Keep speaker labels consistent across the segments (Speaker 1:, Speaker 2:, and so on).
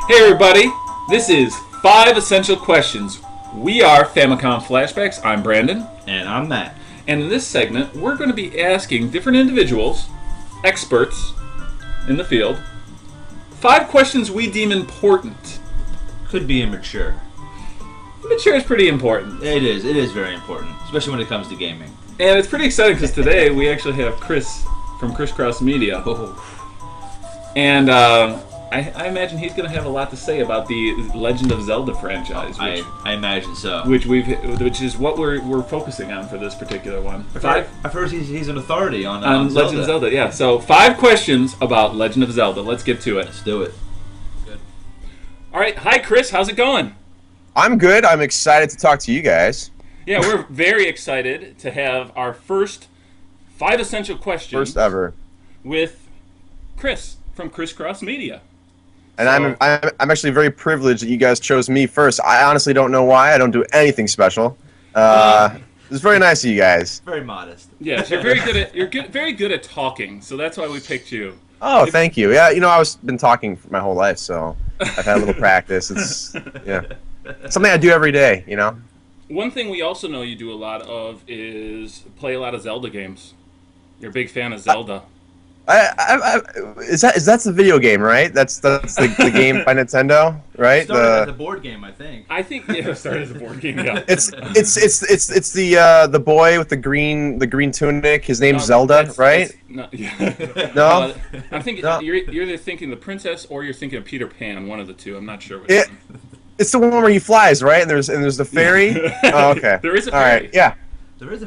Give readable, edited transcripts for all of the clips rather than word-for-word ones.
Speaker 1: Hey everybody, this is 5 Essential Questions. We are Famicom Flashbacks. I'm Brandon.
Speaker 2: And I'm Matt.
Speaker 1: And in this segment, we're going to be asking different individuals, experts in the field, 5 questions we deem important.
Speaker 2: Could be immature.
Speaker 1: Mature is pretty important.
Speaker 2: It is very important, especially when it comes to gaming.
Speaker 1: And it's pretty exciting because today we actually have Chris from ChrisCrossMedia.
Speaker 2: Oh.
Speaker 1: And I imagine he's going to have a lot to say about the Legend of Zelda franchise.
Speaker 2: I imagine so.
Speaker 1: Which is what we're focusing on for this particular one.
Speaker 2: I've heard he's an authority on Zelda.
Speaker 1: Legend of Zelda. Yeah. So 5 questions about Legend of Zelda. Let's get to it.
Speaker 2: Let's do it.
Speaker 1: Good. All right. Hi, Chris. How's it going?
Speaker 3: I'm good. I'm excited to talk to you guys.
Speaker 1: Yeah, we're very excited to have our first 5 essential questions.
Speaker 3: First ever.
Speaker 1: With Chris from ChrisCrossMedia.
Speaker 3: And so, I'm actually very privileged that you guys chose me first. I honestly don't know why. I don't do anything special. It's very nice of you guys.
Speaker 2: Very modest.
Speaker 1: Yes, you're very good at talking, so that's why we picked you.
Speaker 3: Oh, thank you. Yeah, I've been talking for my whole life, so I've had a little practice. It's something I do every day.
Speaker 1: One thing we also know you do a lot of is play a lot of Zelda games. You're a big fan of Zelda.
Speaker 3: Is that the video game, right? That's the game by Nintendo, right?
Speaker 2: It started as a board game, I think.
Speaker 1: It started as a board game. Yeah.
Speaker 3: It's the boy with the green tunic. His name's Zelda, right?
Speaker 1: No. I'm thinking you're either thinking the princess or you're thinking of Peter Pan. One of the two. I'm not sure which one.
Speaker 3: It's the one where he flies, right? And there's the fairy. Oh, okay.
Speaker 1: There is a fairy.
Speaker 3: All right. Yeah.
Speaker 2: There is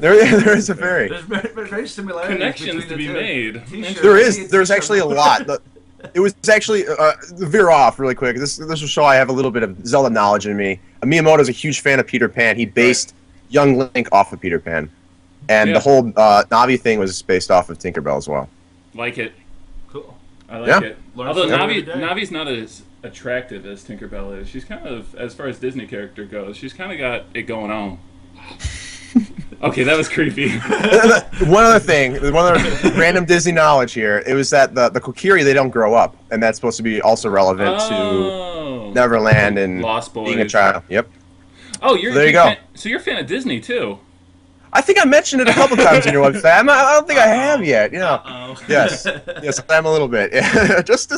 Speaker 2: a
Speaker 3: fairy.
Speaker 2: There's very similarities.
Speaker 1: Connections to be made.
Speaker 3: There's actually a lot. It was actually veer off really quick. This will show I have a little bit of Zelda knowledge in me. Miyamoto's a huge fan of Peter Pan. He based Young Link off of Peter Pan, and the whole Navi thing was based off of Tinkerbell as well.
Speaker 1: Like it.
Speaker 2: Cool.
Speaker 1: I like it. Although Navi's not as attractive as Tinkerbell is. She's kind of, as far as Disney character goes, she's kind of got it going on. Okay, that was creepy.
Speaker 3: One other random Disney knowledge here. It was that the Kokiri, they don't grow up, and that's supposed to be also relevant to Neverland and
Speaker 1: Lost Boys.
Speaker 3: Being a child. Yep.
Speaker 1: Oh,
Speaker 3: there you go.
Speaker 1: So you're a fan of Disney too?
Speaker 3: I think I mentioned it a couple times on your website. I don't think I have yet. Yes, I'm a little bit. Yeah. Just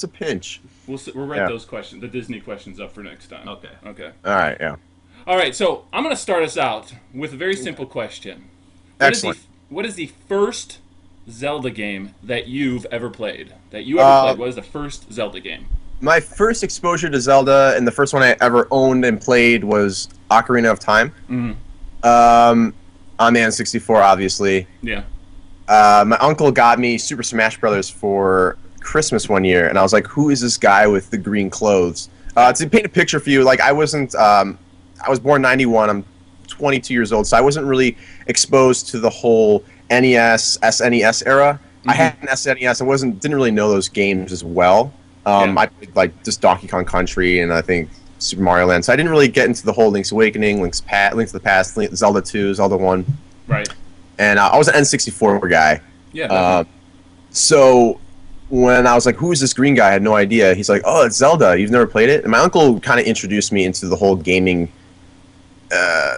Speaker 3: a pinch.
Speaker 1: We'll write those questions, the Disney questions, up for next time.
Speaker 2: Okay.
Speaker 3: All right. Yeah.
Speaker 1: All right, so I'm going to start us out with a very simple question.
Speaker 3: Excellent.
Speaker 1: What is the first Zelda game that you've ever played? What is the first Zelda game?
Speaker 3: My first exposure to Zelda, and the first one I ever owned and played, was Ocarina of Time.
Speaker 1: Mm-hmm.
Speaker 3: On the N64, obviously.
Speaker 1: Yeah.
Speaker 3: My uncle got me Super Smash Brothers for Christmas one year, and I was like, who is this guy with the green clothes? To paint a picture for you, I wasn't... I was born 91. I'm 22 years old, so I wasn't really exposed to the whole NES, SNES era. Mm-hmm. I had an SNES. I didn't really know those games as well. I played just Donkey Kong Country and I think Super Mario Land. So I didn't really get into the whole Link's Awakening, Link to the Past, Zelda 2, Zelda 1.
Speaker 1: Right.
Speaker 3: And I was an N64 guy.
Speaker 1: Yeah.
Speaker 3: So when I was like, who is this green guy? I had no idea. He's like, oh, it's Zelda. You've never played it? And my uncle kind of introduced me into the whole gaming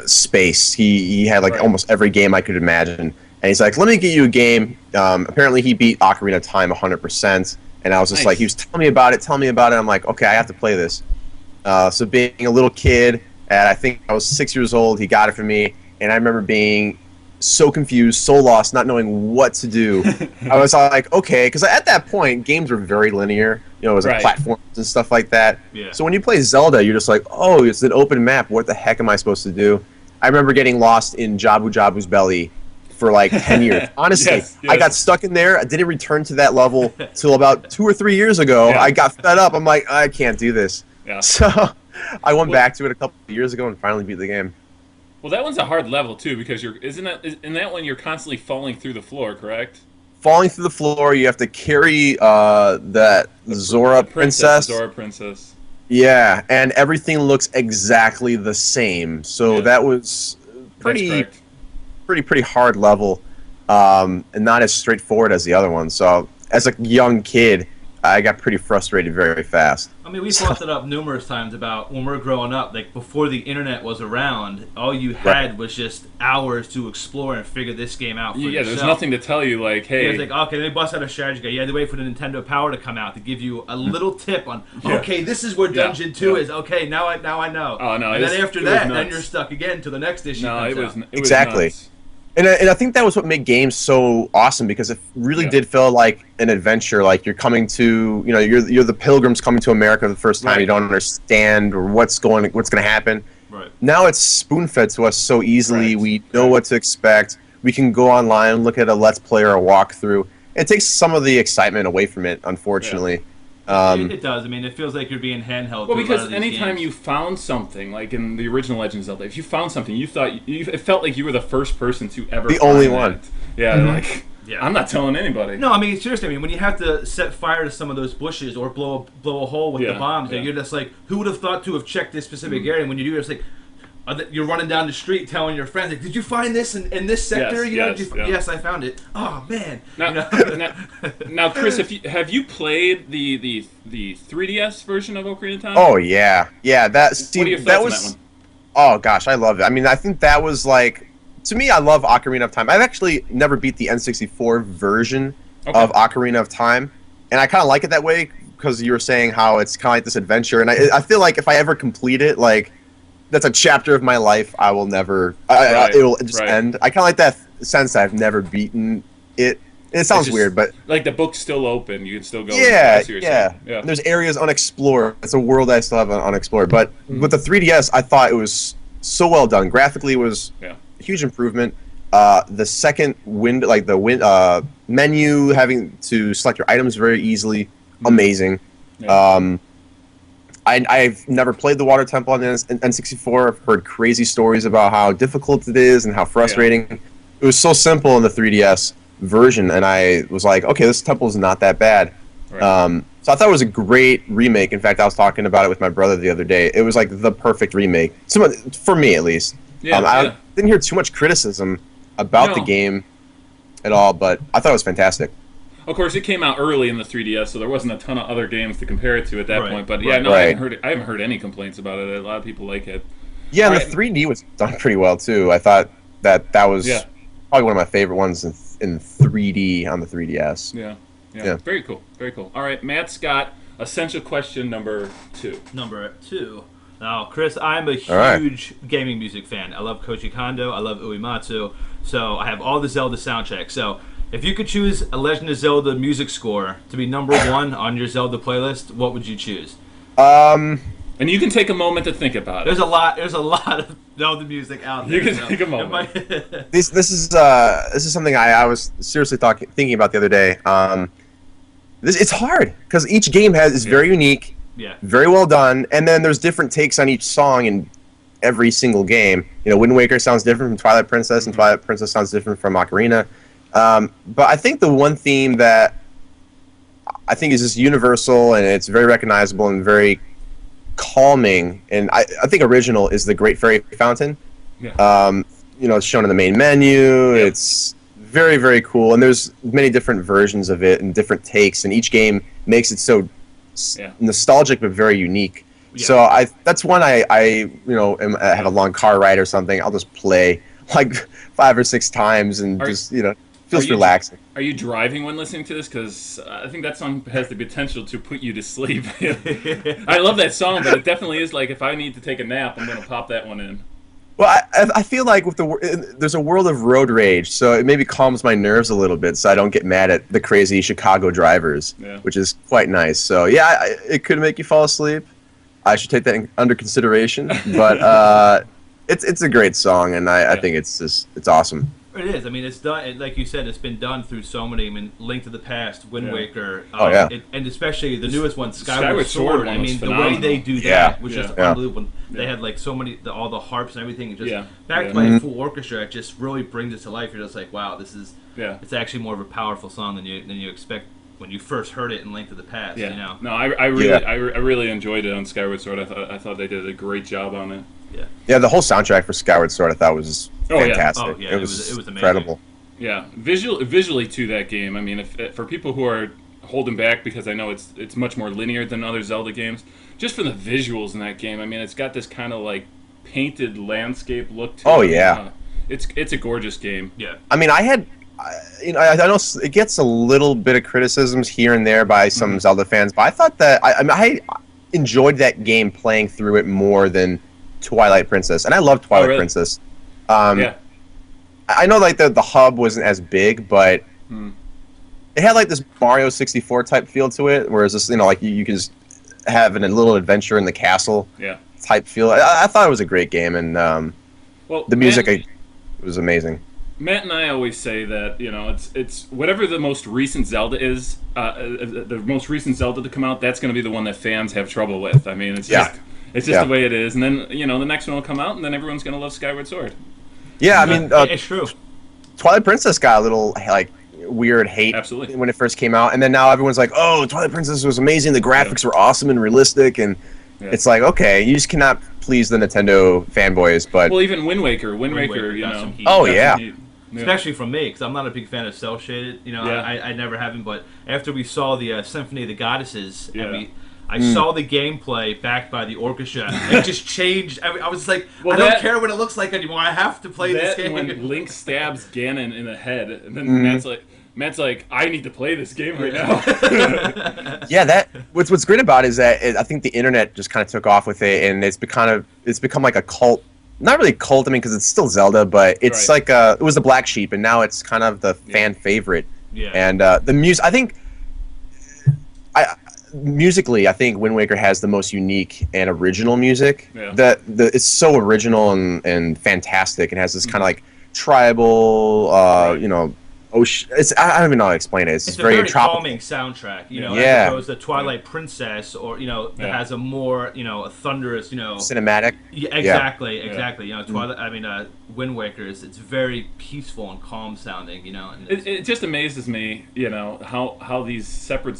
Speaker 3: space. He had almost every game I could imagine, and he's like, let me get you a game. Apparently he beat Ocarina of Time 100%, and I was just like, he was telling me about it. I'm like, okay, I have to play this. So being a little kid, and I think I was 6 years old, he got it for me, and I remember being so confused, so lost, not knowing what to do. I was like, okay, because at that point, games were very linear. It was platforms and stuff like that.
Speaker 1: Yeah.
Speaker 3: So when you play Zelda, you're just like, oh, it's an open map. What the heck am I supposed to do? I remember getting lost in Jabu Jabu's belly for 10 years. Honestly, yes. I got stuck in there. I didn't return to that level till about 2 or 3 years ago. Yeah. I got fed up. I'm like, I can't do this.
Speaker 1: Yeah.
Speaker 3: So I went back to it a couple of years ago and finally beat the game.
Speaker 1: Well, that one's a hard level too because in that one you're constantly falling through the floor, correct?
Speaker 3: Falling through the floor, you have to carry that Zora princess.
Speaker 1: Zora princess.
Speaker 3: Yeah, and everything looks exactly the same. So that was pretty hard level, and not as straightforward as the other one. So as a young kid, I got pretty frustrated very fast.
Speaker 2: I mean, we've brought it up numerous times about when we're growing up, like before the internet was around, all you had was just hours to explore and figure this game out for yourself.
Speaker 1: There's nothing to tell you, like, hey.
Speaker 2: It's like, okay, they bust out a strategy guide. You had to wait for the Nintendo Power to come out to give you a little tip on, okay, this is where Dungeon 2 is. Okay, now I know.
Speaker 1: Oh, no.
Speaker 2: And then after that, then you're stuck again till the next issue comes out.
Speaker 1: It was
Speaker 3: exactly.
Speaker 1: Nuts.
Speaker 3: And I think that was what made games so awesome, because it really did feel like an adventure. Like you're coming to, you're the pilgrims coming to America for the first time. Right. You don't understand or what's going to happen.
Speaker 2: Right.
Speaker 3: Now it's spoon-fed to us so easily.
Speaker 1: Right.
Speaker 3: We know what to expect. We can go online, look at a Let's Play or a walkthrough. It takes some of the excitement away from it, unfortunately.
Speaker 2: Yeah. It does. I mean, it feels like you're being handheld.
Speaker 1: Well, because anytime you found something, like in the original Legend of Zelda, if you found something, it felt like you were the first person to ever.
Speaker 3: The only one.
Speaker 1: Yeah, like I'm not telling anybody.
Speaker 2: No, I mean seriously. I mean, when you have to set fire to some of those bushes or blow a hole with the bombs, you're just like, who would have thought to have checked this specific area? And when you do, it's like. You're running down the street telling your friends, like, "Did you find this in this sector?" Yes, I found it. Oh man!
Speaker 1: Now, Chris, have you played the 3DS version of Ocarina of Time?
Speaker 3: Oh yeah. What
Speaker 1: are your thoughts on that one?
Speaker 3: Oh gosh, I love it. I mean, I think that was like, to me, I love Ocarina of Time. I've actually never beat the N64 version of Ocarina of Time, and I kind of like it that way because you were saying how it's kind of like this adventure, and I feel like if I ever complete it, like. That's a chapter of my life I will never. It will just end. I kind of like that sense that I've never beaten it. It sounds weird, but
Speaker 1: like the book's still open. You can still go.
Speaker 3: Yeah. There's areas unexplored. It's a world I still have unexplored. But with the 3DS, I thought it was so well done. Graphically, it was a huge improvement. The second menu, having to select your items very easily, amazing. Yeah. I've never played the Water Temple on the N64. I've heard crazy stories about how difficult it is and how frustrating. Yeah. It was so simple in the 3DS version, and I was like, okay, this temple is not that bad. Right. So I thought it was a great remake. In fact, I was talking about it with my brother the other day. It was like the perfect remake, for me at least. I didn't hear too much criticism about the game at all, but I thought it was fantastic.
Speaker 1: Of course, it came out early in the 3DS, so there wasn't a ton of other games to compare it to at that point. But I haven't heard any complaints about it. A lot of people like it.
Speaker 3: Yeah, and the 3D was done pretty well too. I thought that was probably one of my favorite ones in 3D on the 3DS.
Speaker 1: Yeah. Very cool. Very cool. All right, Matt's got essential question number 2.
Speaker 2: Now, Chris, I'm a huge gaming music fan. I love Koji Kondo. I love Uematsu. So I have all the Zelda soundtracks. So. If you could choose a Legend of Zelda music score to be number 1 on your Zelda playlist, what would you choose?
Speaker 1: And you can take a moment to think about it.
Speaker 2: There's a lot of Zelda music out there.
Speaker 1: You can take a moment.
Speaker 3: This is something I was seriously thinking about the other day. It's hard because each game is very unique, very well done, and then there's different takes on each song in every single game. Wind Waker sounds different from Twilight Princess, and Twilight Princess sounds different from Ocarina. But I think the one theme that I think is just universal and it's very recognizable and very calming, and I think original is the Great Fairy Fountain. It's shown in the main menu. It's very, very cool, and there's many different versions of it and different takes, and each game makes it so nostalgic but very unique. So that's one I have a long car ride or something. I'll just play like 5 or 6 times and feels relaxing.
Speaker 1: Are you driving when listening to this? Because I think that song has the potential to put you to sleep. I love that song, but it definitely is like if I need to take a nap, I'm going to pop that one in.
Speaker 3: Well, I feel like there's a world of road rage, so it maybe calms my nerves a little bit so I don't get mad at the crazy Chicago drivers, which is quite nice. So, it could make you fall asleep. I should take that under consideration, but it's a great song, and I think it's awesome.
Speaker 2: It is. I mean, it's done. Like you said, it's been done through so many. I mean, Link to the Past, Wind Waker, and especially the newest one, Skyward Sword. I mean, the way they do that was just unbelievable. They had like so many, all the harps and everything, and just backed by a full orchestra. It just really brings it to life. You're just like, wow, this is. It's actually more of a powerful song than you expect when you first heard it in Link to the Past.
Speaker 1: No, I really enjoyed it on Skyward Sword. I thought they did a great job on it.
Speaker 3: Yeah, the whole soundtrack for Skyward Sword I thought was fantastic.
Speaker 2: It was
Speaker 3: incredible.
Speaker 1: Yeah, visually to that game. I mean, for people who are holding back because I know it's much more linear than other Zelda games. Just for the visuals in that game, I mean, it's got this kind of like painted landscape look to it.
Speaker 3: Oh yeah,
Speaker 1: it's a gorgeous game.
Speaker 2: Yeah.
Speaker 3: I mean, I know it gets a little bit of criticisms here and there by some Zelda fans, but I thought that I enjoyed that game playing through it more than Twilight Princess, and I love Twilight Princess.
Speaker 1: Yeah.
Speaker 3: I know like the hub wasn't as big, but it had like this Mario 64 type feel to it, whereas this, like you can just have a little adventure in the castle type feel. I thought it was a great game, and the music was amazing.
Speaker 1: Matt and I always say that it's whatever the most recent Zelda is, the most recent Zelda to come out, that's going to be the one that fans have trouble with. I mean, it's just the way it is, and then the next one will come out, and then everyone's going to love Skyward Sword.
Speaker 3: Yeah, I mean,
Speaker 2: it's true.
Speaker 3: Twilight Princess got a little like weird hate when it first came out, and then now everyone's like, "Oh, Twilight Princess was amazing. The graphics were awesome and realistic," and it's like, okay, you just cannot please the Nintendo fanboys. But
Speaker 1: even Wind Waker,
Speaker 3: oh yeah.
Speaker 2: Especially from me, because I'm not a big fan of cel shaded. I never have been. But after we saw the Symphony of the Goddesses, and I saw the gameplay backed by the orchestra, it just changed. I was like, I don't care what it looks like anymore. I have to play this game.
Speaker 1: When Link stabs Ganon in the head, and then Matt's like, I need to play this game right now.
Speaker 3: Yeah, what's great about it is that I think the internet just kind of took off with it, and it's become like a cult. Not really cult, I mean, because it's still Zelda, but it's like it was the black sheep, and now it's kind of the fan favorite.
Speaker 2: Yeah.
Speaker 3: And the music, I think, musically, I think Wind Waker has the most unique and original music. Yeah. It's so original and fantastic, and has this kind of like tribal, I don't even know how to explain it. It's
Speaker 2: very a very calming soundtrack, as opposed to Twilight Princess, or that has a more a thunderous,
Speaker 3: cinematic.
Speaker 2: Yeah, exactly. Twilight. Wind Waker it's very peaceful and calm sounding, and
Speaker 1: it just amazes me, how these separate.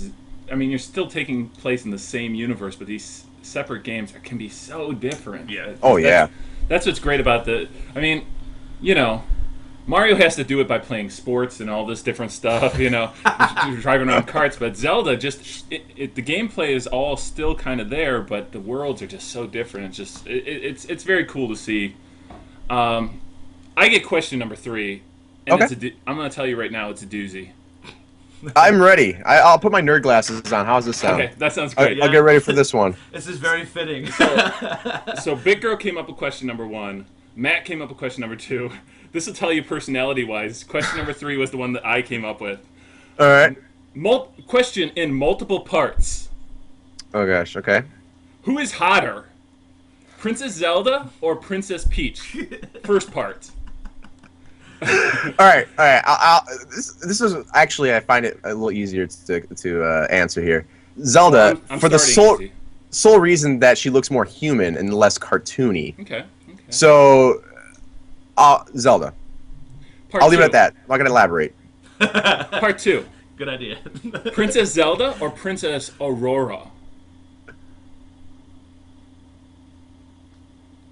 Speaker 1: I mean, you're still taking place in the same universe, but these separate games can be so different.
Speaker 2: Yeah.
Speaker 1: That's what's great about Mario has to do it by playing sports and all this different stuff, driving around carts. But Zelda, the gameplay is all still kind of there, but the worlds are just so different. It's very cool to see. I get question number 3, and I'm going to tell you right now, it's a doozy.
Speaker 3: I'm ready. I'll put my nerd glasses on. How does this sound?
Speaker 1: Okay, that sounds great.
Speaker 3: I'll get ready for this one.
Speaker 2: This is very fitting.
Speaker 1: So Big Girl came up with question number 1. Matt came up with question number 2. This will tell you personality-wise. Question number 3 was the one that I came up with.
Speaker 3: All right.
Speaker 1: Question in multiple parts.
Speaker 3: Oh, gosh. Okay.
Speaker 1: Who is hotter, Princess Zelda or Princess Peach? First part.
Speaker 3: All right. This is actually, I find it a little easier to answer here. Zelda,
Speaker 1: I'm
Speaker 3: for the sole reason that she looks more human and less cartoony.
Speaker 1: Okay.
Speaker 3: So, Zelda. I'll leave it at that. I'm not going to elaborate.
Speaker 1: Part 2.
Speaker 2: Good idea.
Speaker 1: Princess Zelda or Princess Aurora?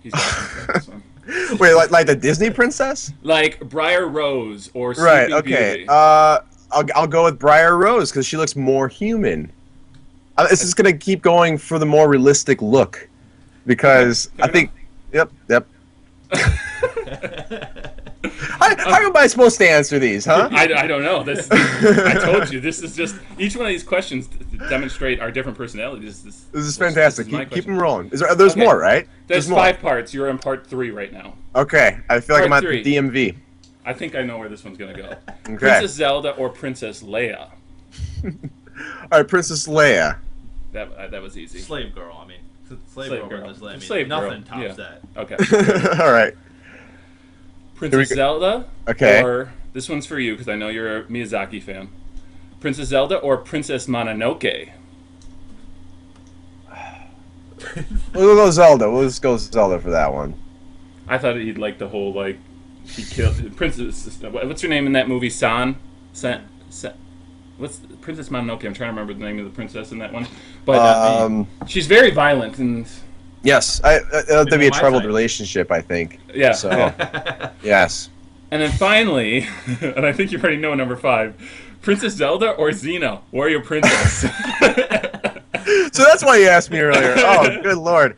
Speaker 1: He's this one.
Speaker 3: Wait, like the Disney princess?
Speaker 1: Like Briar Rose or Sleeping
Speaker 3: Right, okay.
Speaker 1: Beauty.
Speaker 3: I'll go with Briar Rose because she looks more human. This is going to keep going for the more realistic look because I think... Yep. How am I supposed to answer these, huh?
Speaker 1: I don't know. I told you. This is just... Each one of these questions demonstrate our different personalities. This is
Speaker 3: fantastic. Keep them rolling. There's more, right?
Speaker 1: There's 5 parts. You're in part 3 right now.
Speaker 3: Okay. I feel like I'm at the DMV.
Speaker 1: I think I know where this one's going to go.
Speaker 3: Okay.
Speaker 1: Princess Zelda or Princess Leia?
Speaker 3: All right, Princess Leia.
Speaker 1: That was easy.
Speaker 2: Slave girl, I mean. Slave girl. Nothing tops that.
Speaker 1: Okay.
Speaker 3: All right.
Speaker 1: Princess Zelda.
Speaker 3: Okay.
Speaker 1: Or this one's for you because I know you're a Miyazaki fan. Princess Zelda or Princess Mononoke?
Speaker 3: We'll go Zelda. We'll just go Zelda for that one.
Speaker 1: I thought he'd like the whole she killed Princess. What's her name in that movie? What's Princess Mononoke? I'm trying to remember the name of the princess in that one. But she's very violent and.
Speaker 3: Yes, there'll be a troubled relationship, I think.
Speaker 1: Yeah.
Speaker 3: So, yes.
Speaker 1: And then finally, and I think you already know number 5, Princess Zelda or Xena, Warrior Princess?
Speaker 3: So that's why you asked me earlier. Oh, good lord.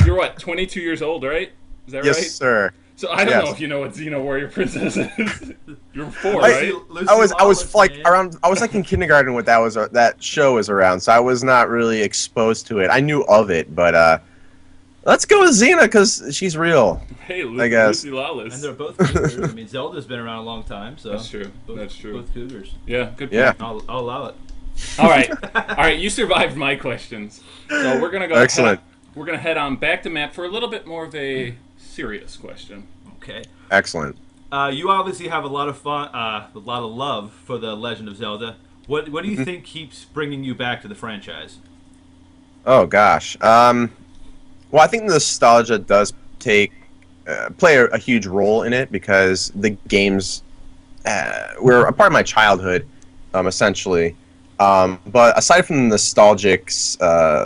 Speaker 1: You're what, 22 years old, right? Is that right?
Speaker 3: Yes, sir.
Speaker 1: So I don't know if you know what Xena Warrior Princess is. You're 4, right?
Speaker 3: I was like in kindergarten when that show was around, so I was not really exposed to it. I knew of it, but let's go with Xena because she's real.
Speaker 1: Hey,
Speaker 3: I guess.
Speaker 1: Lucy Lawless.
Speaker 2: And they're both cougars. I mean, Zelda's been around a long time, so
Speaker 1: that's true. That's true.
Speaker 2: Both cougars.
Speaker 1: Yeah, good point.
Speaker 3: Yeah.
Speaker 2: I'll allow it.
Speaker 1: All right. You survived my questions, so we're gonna go.
Speaker 3: Excellent.
Speaker 1: We're gonna head on back to Matt for a little bit more of a serious question.
Speaker 2: Okay.
Speaker 3: Excellent.
Speaker 2: You obviously have a lot of fun, a lot of love for the Legend of Zelda. What do you think keeps bringing you back to the franchise?
Speaker 3: Oh gosh. Well, I think nostalgia does play a huge role in it because the games were a part of my childhood, essentially. But aside from the nostalgicness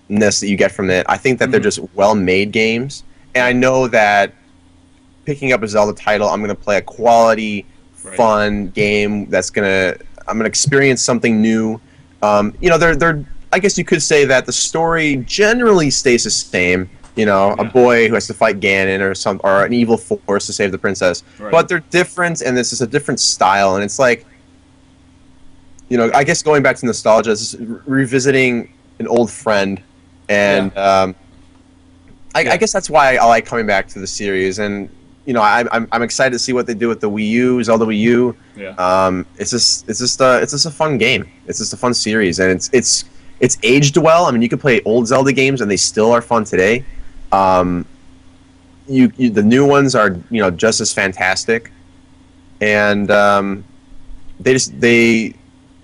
Speaker 3: that you get from it, I think that they're just well-made games, and I know that picking up a Zelda title, I'm going to play a quality, fun game I'm going to experience something new. I guess you could say that the story generally stays the same. A boy who has to fight Ganon or an evil force to save the princess. Right. But they're different, and this is a different style, and it's like, I guess going back to nostalgia is revisiting an old friend, and I guess that's why I like coming back to the series, and I'm excited to see what they do with the Wii U, Zelda Wii U. Yeah. It's just a fun game. It's just a fun series, and it's aged well. I mean, you can play old Zelda games, and they still are fun today. The new ones are just as fantastic, and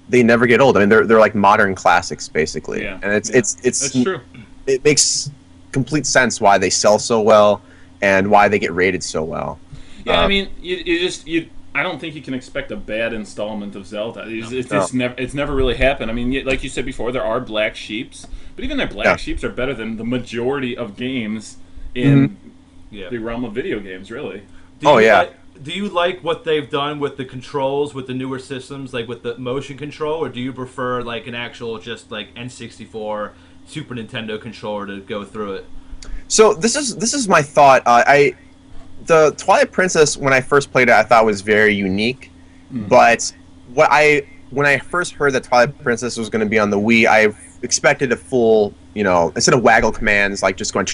Speaker 3: they never get old. I mean, they're like modern classics basically. Yeah. And it's
Speaker 1: That's true.
Speaker 3: It makes complete sense why they sell so well and why they get rated so well.
Speaker 1: Yeah, I mean, I don't think you can expect a bad installment of Zelda. It's never really happened. I mean, like you said before, there are black sheeps, but even their black sheeps are better than the majority of games in the realm of video games, really.
Speaker 2: Do you like what they've done with the controls, with the newer systems, like with the motion control, or do you prefer like an actual just like N64, Super Nintendo controller to go through it?
Speaker 3: So this is my thought. The Twilight Princess, when I first played it, I thought was very unique. But when I first heard that Twilight Princess was going to be on the Wii, I expected a full, instead of waggle commands, like just going,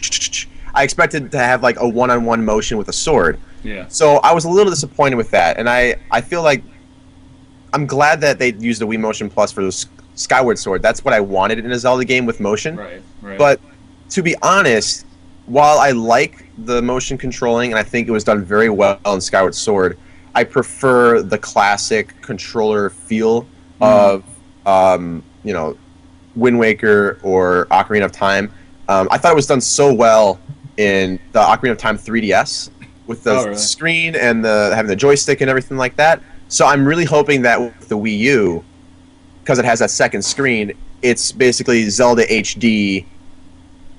Speaker 3: I expected to have like a one-on-one motion with a sword.
Speaker 1: Yeah.
Speaker 3: So I was a little disappointed with that, and I feel like I'm glad that they used the Wii Motion Plus for the Skyward Sword. That's what I wanted in a Zelda game with motion.
Speaker 1: Right.
Speaker 3: But to be honest, while I like the motion controlling, and I think it was done very well in Skyward Sword, I prefer the classic controller feel of, Wind Waker or Ocarina of Time. I thought it was done so well in the Ocarina of Time 3DS with the screen and having the joystick and everything like that. So I'm really hoping that with the Wii U, because it has that second screen, it's basically Zelda HD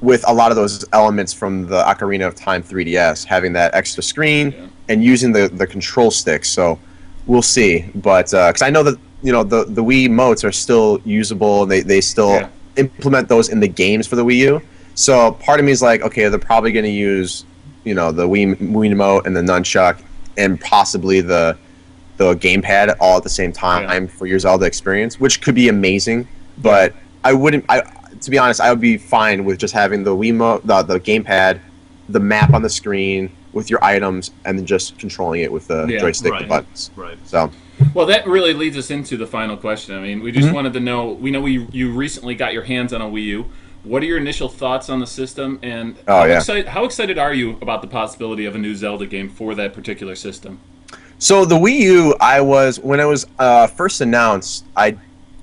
Speaker 3: with a lot of those elements from the Ocarina of Time 3DS, having that extra screen and using the control stick. So we'll see. But because I know that the Wii emotes are still usable, and they still implement those in the games for the Wii U. So part of me is like, okay, they're probably going to use the Wii emote and the nunchuck and possibly the gamepad all at the same time for your Zelda experience, which could be amazing. But to be honest, I would be fine with just having the Wiimote, the gamepad, the map on the screen with your items, and then just controlling it with the joystick and buttons.
Speaker 2: Right.
Speaker 3: So.
Speaker 1: Well, that really leads us into the final question. I mean, we just wanted to know. We know you recently got your hands on a Wii U. What are your initial thoughts on the system, and how excited are you about the possibility of a new Zelda game for that particular system?
Speaker 3: So the Wii U, when it was first announced, I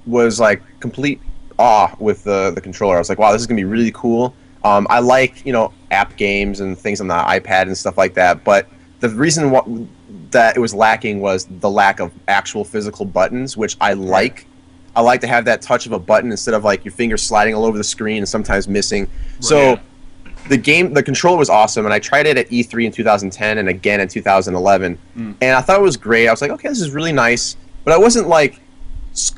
Speaker 3: was like complete awe with the controller. I was like, wow, this is gonna be really cool. I like app games and things on the iPad and stuff like that, but the reason that it was lacking was the lack of actual physical buttons, which I like. I like to have that touch of a button instead of like your finger sliding all over the screen and sometimes missing. So the controller was awesome, and I tried it at E3 in 2010 and again in 2011, and I thought it was great. I was like, okay, this is really nice, but I wasn't like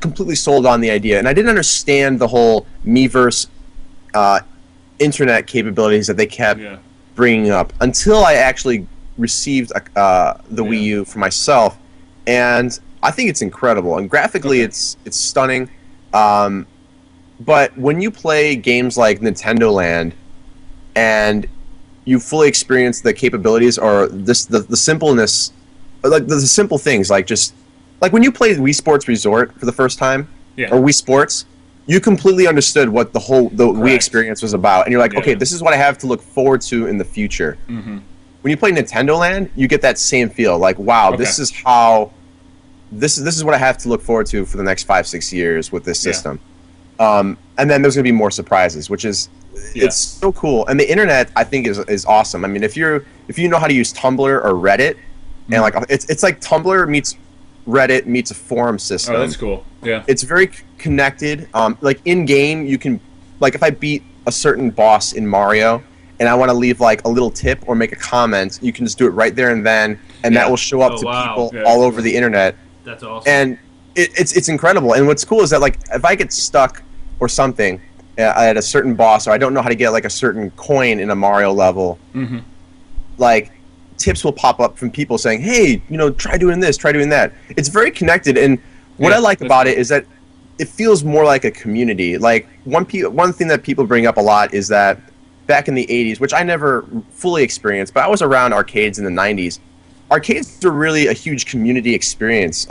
Speaker 3: completely sold on the idea, and I didn't understand the whole Miiverse internet capabilities that they kept bringing up until I actually received the Wii U for myself, and I think it's incredible, and graphically it's stunning. But when you play games like Nintendo Land and you fully experience the capabilities or the simpleness, like the simple things, like just like when you played Wii Sports Resort for the first time, or Wii Sports, you completely understood what the Wii experience was about, and you're like, okay, this is what I have to look forward to in the future. When you play Nintendo Land, you get that same feel, like, wow, this is how. This is what I have to look forward to for the next 5-6 years with this system. And then there's going to be more surprises, which is it's so cool. And the internet, I think, is awesome. I mean, if you know how to use Tumblr or Reddit, and like it's like Tumblr meets Reddit meets a forum system.
Speaker 1: Oh, that's cool. Yeah.
Speaker 3: It's very connected. Like in game, you can like if I beat a certain boss in Mario and I want to leave like a little tip or make a comment, you can just do it right there and then, and that will show up to people all over the internet.
Speaker 2: That's awesome.
Speaker 3: And it's incredible. And what's cool is that like if I get stuck or something at a certain boss, or I don't know how to get like a certain coin in a Mario level, like tips will pop up from people saying, "Hey, try doing this, try doing that." It's very connected, and what I like about it is that it feels more like a community. Like one thing that people bring up a lot is that back in the '80s, which I never fully experienced, but I was around arcades in the '90s. Arcades are really a huge community experience.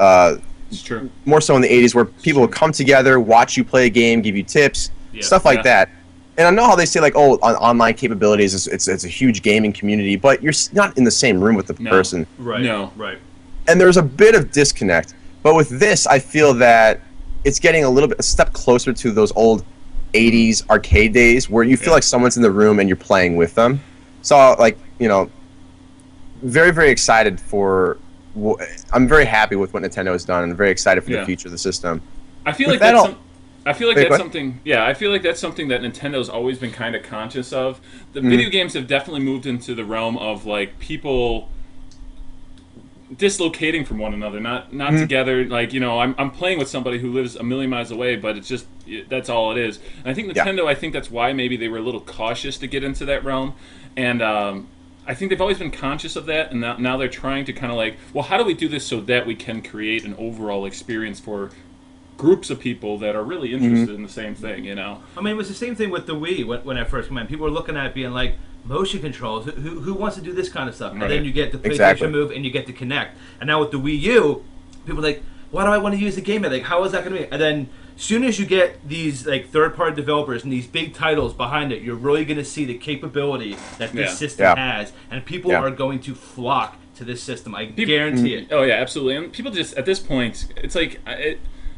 Speaker 1: It's true.
Speaker 3: More so in the '80s, where people would come together, watch you play a game, give you tips, stuff like that. And I know how they say like, oh, on online capabilities, it's a huge gaming community, but you're not in the same room with the person.
Speaker 2: Right. No. Right.
Speaker 3: And there's a bit of disconnect. But with this, I feel that it's getting a step closer to those old '80s arcade days, where you feel like someone's in the room and you're playing with them. So like, very, very excited for. I'm very happy with what Nintendo has done, and very excited for the future of the system.
Speaker 1: I feel like that's something. Yeah, I feel like that's something that Nintendo's always been kind of conscious of. The video games have definitely moved into the realm of like people dislocating from one another, not together. Like I'm playing with somebody who lives a million miles away, but it's just that's all it is. And I think Nintendo. I think that's why maybe they were a little cautious to get into that realm, and. I think they've always been conscious of that, and now they're trying to kind of like, well, how do we do this so that we can create an overall experience for groups of people that are really interested in the same thing, I
Speaker 2: mean, it was the same thing with the Wii when I first came in. People were looking at it being like, motion controls, who wants to do this kind of stuff? And then you get the PlayStation Move and you get to Connect. And now with the Wii U, people are like, why do I want to use the game? Like, how is that going to be? And then as soon as you get these like third-party developers and these big titles behind it, you're really going to see the capability that this system has, and people are going to flock to this system. I guarantee it.
Speaker 1: Oh yeah, absolutely. And people just at this point, it's like,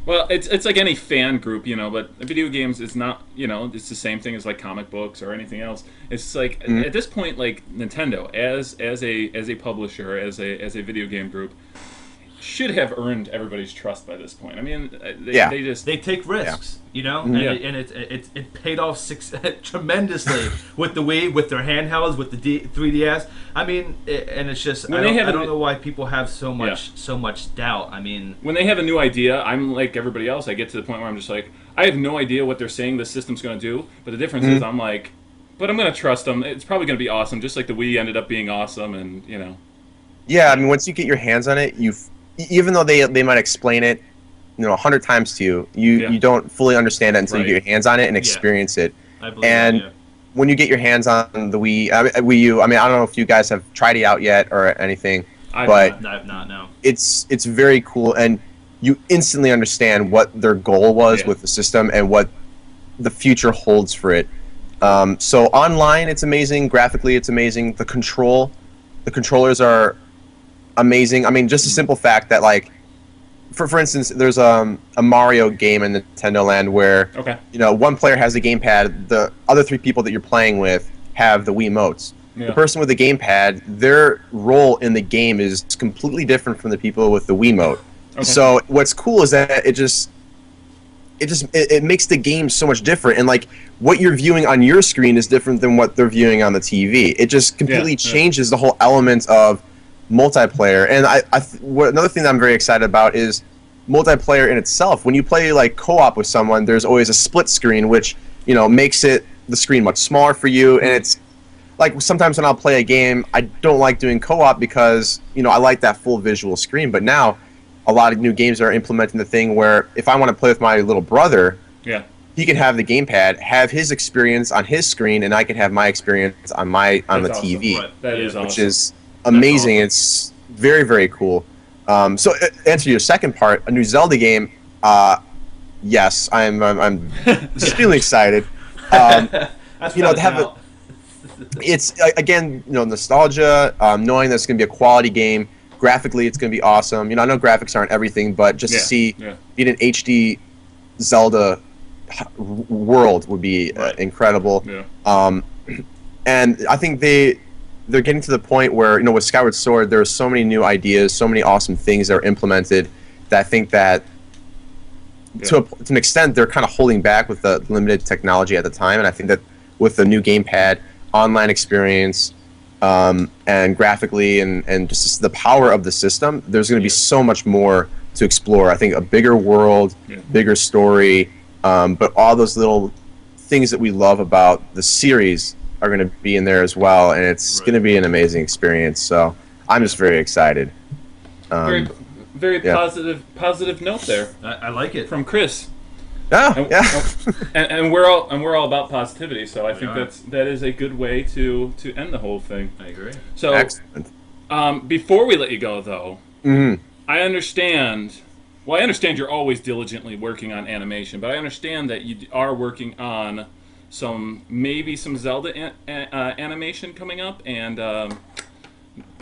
Speaker 1: it's like any fan group, But video games is not, it's the same thing as like comic books or anything else. It's like at this point, like Nintendo as a publisher, as a video game group. Should have earned everybody's trust by this point. I mean, they
Speaker 2: take risks, and it paid off tremendously with the Wii, with their handhelds, with the 3DS. I mean, and it's just I don't know why people have so much doubt. I mean,
Speaker 1: when they have a new idea, I'm like everybody else. I get to the point where I'm just like, I have no idea what they're saying this system's going to do, but the difference is I'm like, but I'm going to trust them. It's probably going to be awesome, just like the Wii ended up being awesome, and
Speaker 3: Yeah, I mean, once you get your hands on it, even though they might explain it, 100 times to you, you don't fully understand it until you get your hands on it and experience it.
Speaker 2: I believe
Speaker 3: and when you get your hands on the Wii U, I mean, I don't know if you guys have tried it out yet or anything,
Speaker 2: I've not. No.
Speaker 3: It's very cool, and you instantly understand what their goal was with the system and what the future holds for it. So online, it's amazing. Graphically, it's amazing. The controllers are amazing. I mean, just a simple fact that, like, for instance, there's a Mario game in Nintendo Land where one player has the gamepad, the other 3 people that you're playing with have the Wiimotes. The person with the gamepad, their role in the game is completely different from the people with the Wiimote. So what's cool is that it makes the game so much different, and like what you're viewing on your screen is different than what they're viewing on the TV. It just completely changes the whole element of multiplayer. And another thing that I'm very excited about is multiplayer in itself. When you play like co-op with someone, there's always a split screen, which makes the screen much smaller for you. And it's like sometimes when I'll play a game, I don't like doing co-op because I like that full visual screen. But now a lot of new games are implementing the thing where if I want to play with my little brother, he can have the gamepad, have his experience on his screen, and I can have my experience on the TV.
Speaker 1: Right. That is awesome.
Speaker 3: Which is amazing. Awesome. It's very, very cool. So answer your second part, a new Zelda game. Yes, I'm extremely excited. To have it's again, nostalgia. Knowing that it's going to be a quality game. Graphically, it's going to be awesome. I know graphics aren't everything, but just to see in an HD Zelda world would be incredible. Yeah. And I think they're getting to the point where with Skyward Sword, there are so many new ideas, so many awesome things that are implemented that I think that to an extent they're kind of holding back with the limited technology at the time. And I think that with the new gamepad, online experience, and graphically and just the power of the system, there's going to be so much more to explore. I think a bigger world, bigger story, but all those little things that we love about the series are going to be in there as well, and it's going to be an amazing experience. So I'm just very excited.
Speaker 1: Very positive note there.
Speaker 2: I like it
Speaker 1: from Chris.
Speaker 3: And
Speaker 1: we're all about positivity, so I think that is a good way to end the whole thing.
Speaker 2: I agree.
Speaker 1: So, excellent. Before we let you go, though, I understand. Well, I understand you're always diligently working on animation, but I understand that you are working on some Zelda animation coming up, and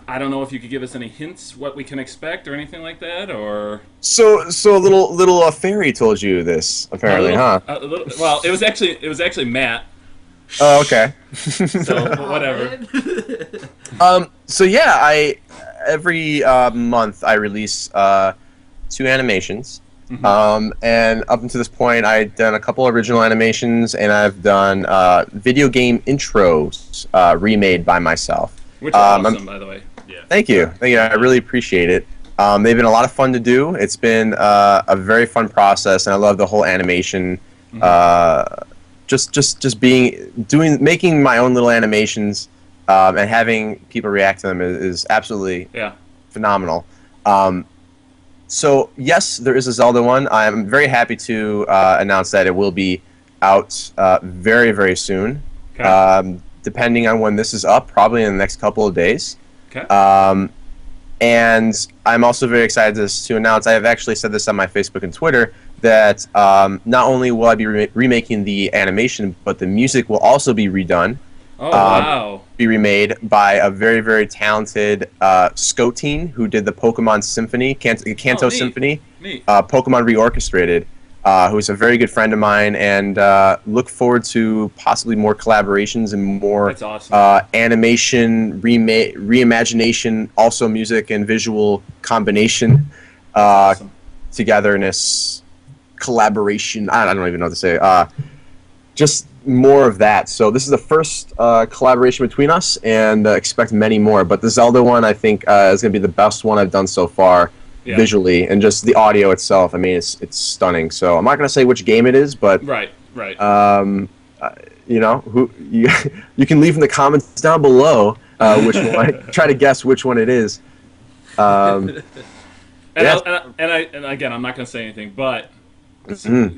Speaker 1: I don't know if you could give us any hints what we can expect or anything like that, or
Speaker 3: so a little fairy told you this apparently, huh?
Speaker 1: Well, it was actually Matt.
Speaker 3: Oh, okay.
Speaker 1: So whatever.
Speaker 3: So yeah, every month I release 2 animations. And up until this point, I've done a couple original animations, and I've done video game intros remade by myself.
Speaker 1: Which are awesome, by the way.
Speaker 3: Yeah. Thank you. I really appreciate it. They've been a lot of fun to do. It's been a very fun process, and I love the whole animation. Just making my own little animations and having people react to them is absolutely phenomenal. So yes, there is a Zelda one. I'm very happy to announce that it will be out very, very soon. Okay. Depending on when this is up, probably in the next couple of days.
Speaker 1: Okay.
Speaker 3: And I'm also very excited to announce, I have actually said this on my Facebook and Twitter, that not only will I be remaking the animation, but the music will also be redone.
Speaker 1: Oh, wow.
Speaker 3: Be remade by a very, very talented Scotine who did the Pokemon Symphony, Kanto Symphony.
Speaker 1: Neat.
Speaker 3: Pokemon Reorchestrated, who's a very good friend of mine, and look forward to possibly more collaborations and more animation, reimagination, also music and visual combination, togetherness, collaboration. I don't even know what to say. Just more of that. So this is the first collaboration between us, and expect many more. But the Zelda one, I think, is going to be the best one I've done so far. Visually, and just the audio itself. I mean, it's stunning. So I'm not going to say which game it is, but
Speaker 1: right.
Speaker 3: You can leave in the comments down below which one. Try to guess which one it is.
Speaker 1: And again, I'm not going to say anything, but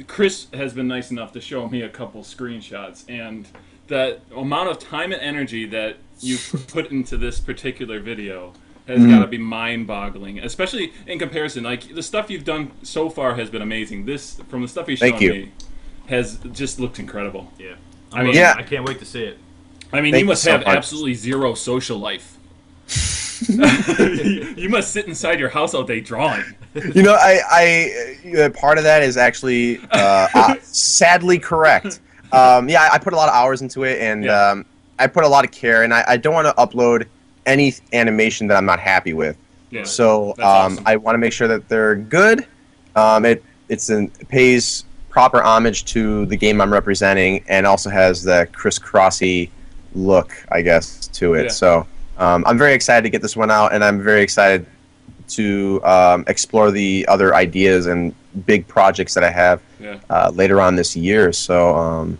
Speaker 1: Chris has been nice enough to show me a couple screenshots, and the amount of time and energy that you put into this particular video has got to be mind-boggling, especially in comparison. Like, the stuff you've done so far has been amazing. This, from the stuff you've shown me, has just looked incredible.
Speaker 2: Yeah. I can't wait to see it.
Speaker 1: I mean, you must have absolutely zero social life. You must sit inside your house all day drawing.
Speaker 3: I part of that is actually sadly correct. I put a lot of hours into it, and I put a lot of care, and I don't want to upload any animation that I'm not happy with.
Speaker 1: Yeah,
Speaker 3: so awesome. I want to make sure that they're good. It pays proper homage to the game I'm representing, and also has the ChrisCrossy look, I guess, to it. So I'm very excited to get this one out, and I'm very excited to explore the other ideas and big projects that I have later on this year. So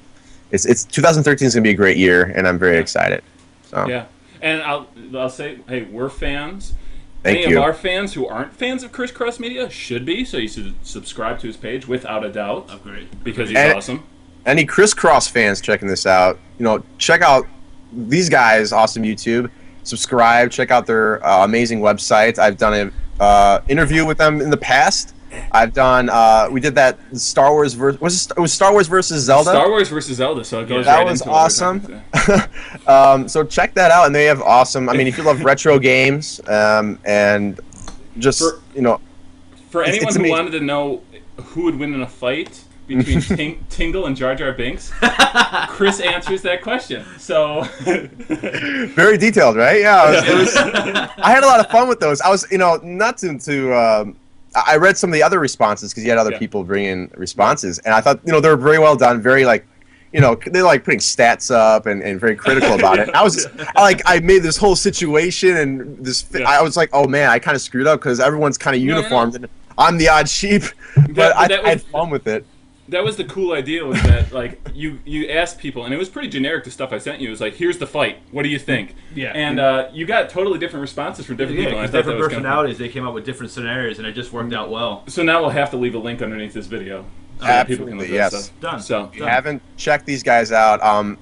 Speaker 3: it's 2013 is going to be a great year, and I'm very excited. So.
Speaker 1: Yeah, and I'll say, hey, we're fans.
Speaker 3: Thank
Speaker 1: Any
Speaker 3: you.
Speaker 1: of our fans who aren't fans of ChrisCrossMedia should be, so you should subscribe to his page without a doubt.
Speaker 2: Oh, great.
Speaker 1: Because he's awesome.
Speaker 3: Any ChrisCross fans checking this out, check out these guys' awesome YouTube. Subscribe, check out their amazing website. I've done an interview with them in the past. I've done. We did that Star Wars it was Star Wars versus Zelda.
Speaker 1: Star Wars versus Zelda. So it goes
Speaker 3: that
Speaker 1: right
Speaker 3: was
Speaker 1: into
Speaker 3: awesome. So check that out, and they have awesome. I mean, if you love retro games, and just
Speaker 1: for anyone who wanted to know who would win in a fight between Tingle and Jar Jar Binks, Chris answers that question. So
Speaker 3: very detailed, right? Yeah, I had a lot of fun with those. I was, not to I read some of the other responses because you had other people bring in responses, and I thought, they were very well done, very they're like putting stats up and very critical about it. And I was just, I made this whole situation and I was like, oh man, I kind of screwed up because everyone's kind of uniformed and I'm the odd sheep, but I had fun with it.
Speaker 1: That was the cool idea, was that you asked people, and it was pretty generic, the stuff I sent you. It was like, here's the fight, what do you think?
Speaker 2: Yeah.
Speaker 1: And you got totally different responses from different people.
Speaker 2: Because different personalities, they came up with different scenarios, and it just worked out well.
Speaker 1: So now we'll have to leave a link underneath this video.
Speaker 3: Absolutely, yes.
Speaker 2: Done.
Speaker 1: So
Speaker 3: if you haven't checked these guys out,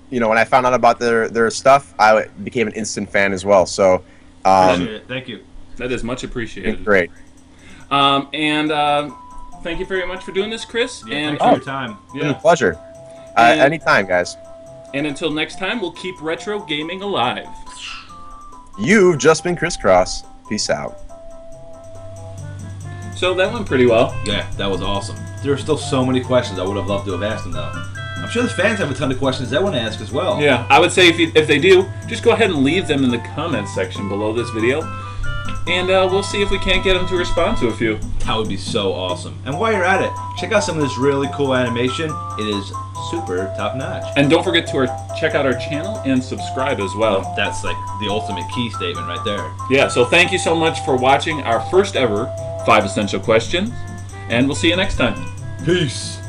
Speaker 3: when I found out about their stuff, I became an instant fan as well. So
Speaker 2: appreciate it. Thank you.
Speaker 1: That is much appreciated.
Speaker 3: Great.
Speaker 1: Thank you very much for doing this, Chris.
Speaker 2: Yeah, and thanks for your time.
Speaker 3: Yeah, pleasure. Anytime, guys.
Speaker 1: And until next time, we'll keep retro gaming alive.
Speaker 3: You've just been ChrisCross. Peace out.
Speaker 1: So that went pretty well.
Speaker 2: Yeah, that was awesome. There are still so many questions I would have loved to have asked them, though. I'm sure the fans have a ton of questions they want to ask as well.
Speaker 1: Yeah, I would say if they do, just go ahead and leave them in the comments section below this video. And we'll see if we can't get them to respond to a few.
Speaker 2: That would be so awesome. And while you're at it, check out some of this really cool animation. It is super top-notch.
Speaker 1: And don't forget to check out our channel and subscribe as well.
Speaker 2: That's like the ultimate key statement right there.
Speaker 1: Yeah, so thank you so much for watching our first ever 5 Essential Questions. And we'll see you next time.
Speaker 2: Peace.